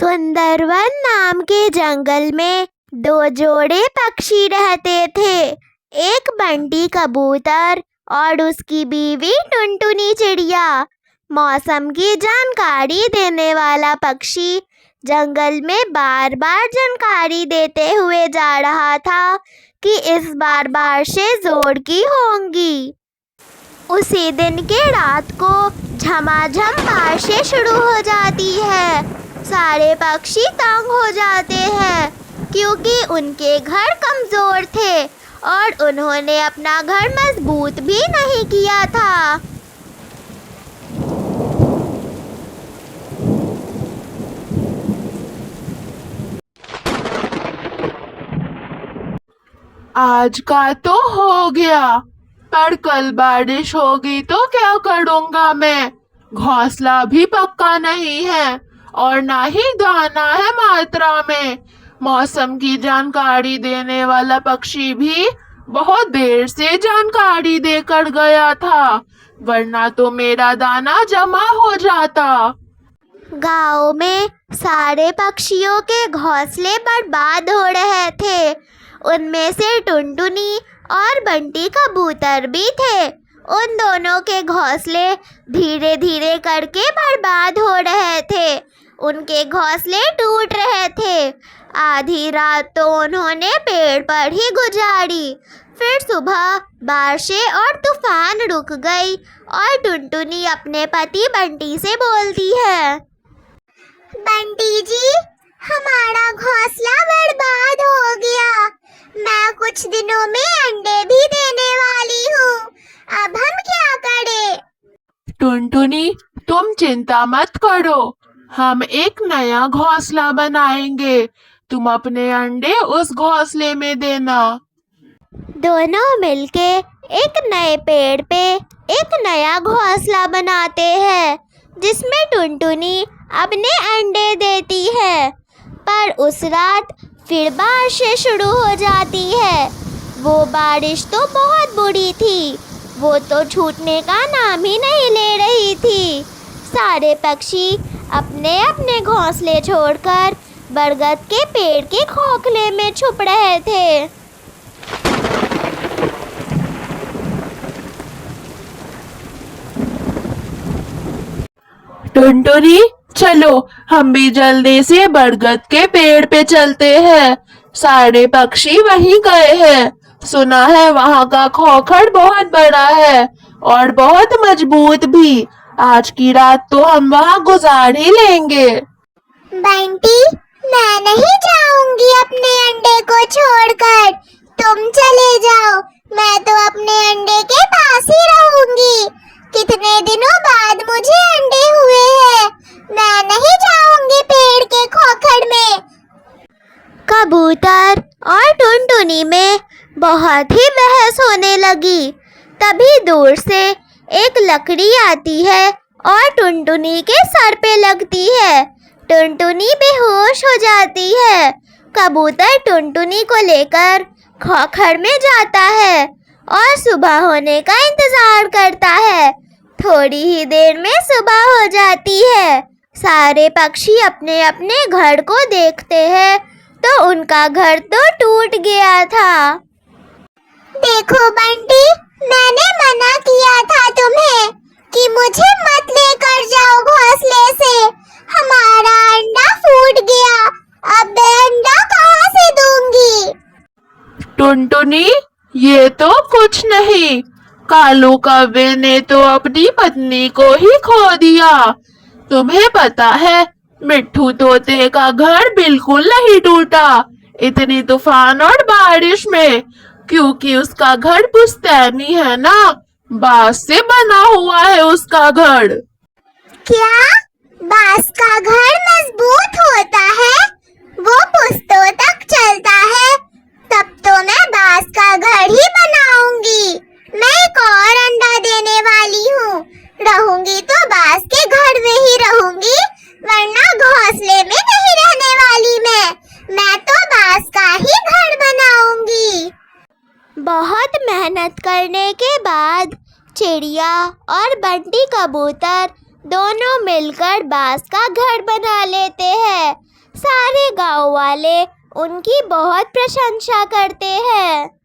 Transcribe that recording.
सुंदरवन नाम के जंगल में दो जोड़े पक्षी रहते थे। एक बंटी कबूतर और उसकी बीवी टुनटुनी चिड़िया। मौसम की जानकारी देने वाला पक्षी जंगल में बार बार जानकारी देते हुए जा रहा था कि इस बार बारिशें जोर की होंगी। उसी दिन के रात को झमाझम बारिशें शुरू हो जाती है। सारे पक्षी तंग हो जाते हैं क्योंकि उनके घर कमज़ोर थे और उन्होंने अपना घर मजबूत भी नहीं किया था। आज का तो हो गया, पर कल बारिश होगी तो क्या करूँगा मैं। घोंसला भी पक्का नहीं है और ना ही दाना है मात्रा में। मौसम की जानकारी देने वाला पक्षी भी बहुत देर से जानकारी देकर गया था, वरना तो मेरा दाना जमा हो जाता। गांव में सारे पक्षियों के घोंसले बर्बाद हो रहे थे। उनमें से टुनटुनी और बंटी कबूतर भी थे। उन दोनों के घोंसले धीरे धीरे करके बर्बाद हो रहे थे। उनके घोंसले टूट रहे थे। आधी रात तो उन्होंने पेड़ पर ही गुजारी। फिर सुबह बारिशें और तूफान रुक गई और टुनटुनी अपने पति बंटी से बोलती है, बंटी जी, हमारा घोंसला बर्बाद हो गया। मैं कुछ दिनों में अंडे भी देने वाली हूँ। अब हम क्या करें? टुनटुनी, तुम चिंता मत करो, हम एक नया घोंसला बनाएंगे। तुम अपने अंडे उस घोंसले में देना। दोनों मिलके एक नए पेड़ पे एक नया घोंसला बनाते हैं जिसमें टुनटुनी अपने अंडे देती है। पर उस रात फिर बारिशें शुरू हो जाती है। वो बारिश तो बहुत बुरी थी, वो तो छूटने का नाम ही नहीं ले रही थी। सारे पक्षी अपने अपने घोंसले छोड़कर बरगद के पेड़ के खोखले में छुप रहे थे। टुनटुनी, चलो हम भी जल्दी से बरगद के पेड़ पे चलते हैं। सारे पक्षी वहीं गए हैं। सुना है वहाँ का खोखर बहुत बड़ा है और बहुत मजबूत भी। आज की रात तो हम वहाँ गुजार ही लेंगे। बंटी, मैं नहीं जाऊंगी अपने अंडे को छोड़कर। तुम चले जाओ, मैं तो अपने अंडे के पास ही रहूंगी। कितने दिनों बाद मुझे अंडे हुए हैं। मैं नहीं जाऊंगी पेड़ के खोखर में। कबूतर और टुनटुनी में बहुत ही बहस होने लगी। तभी दूर से एक लकड़ी आती है और टुनटुनी के सर पे लगती है। टुनटुनी बेहोश हो जाती है। कबूतर टुनटुनी को लेकर खोखर में जाता है और सुबह होने का इंतजार करता है। थोड़ी ही देर में सुबह हो जाती है। सारे पक्षी अपने अपने घर को देखते हैं तो उनका घर तो टूट गया था। देखो बंटी, मैंने मना किया था तुम्हें कि मुझे मत लेकर जाओ घोंसले से। हमारा अंडा फूट गया, अब मैं अंडा कहाँ से दूंगी? टुनटुनी, ये तो कुछ नहीं, कालू कौवे ने तो अपनी पत्नी को ही खो दिया। तुम्हें पता है, मिट्ठू तोते का घर बिल्कुल नहीं टूटा इतनी तूफान और बारिश में, क्योंकि उसका घर पुश्तैनी है ना, बांस से बना हुआ है उसका घर। क्या बांस का घर मजबूत होता है? वो पुश्तों तक चलता है? तब तो मैं बांस का घर ही बनाऊंगी। मैं एक और अंडा देने वाली हूँ। रहूंगी तो बांस के घर में ही रहूंगी, वरना घोंसले में नहीं रहने वाली मैं तो बांस का ही घर बनाऊंगी। बहुत मेहनत करने के बाद चिड़िया और बंटी कबूतर दोनों मिलकर बांस का घर बना लेते हैं। सारे गांव वाले उनकी बहुत प्रशंसा करते हैं।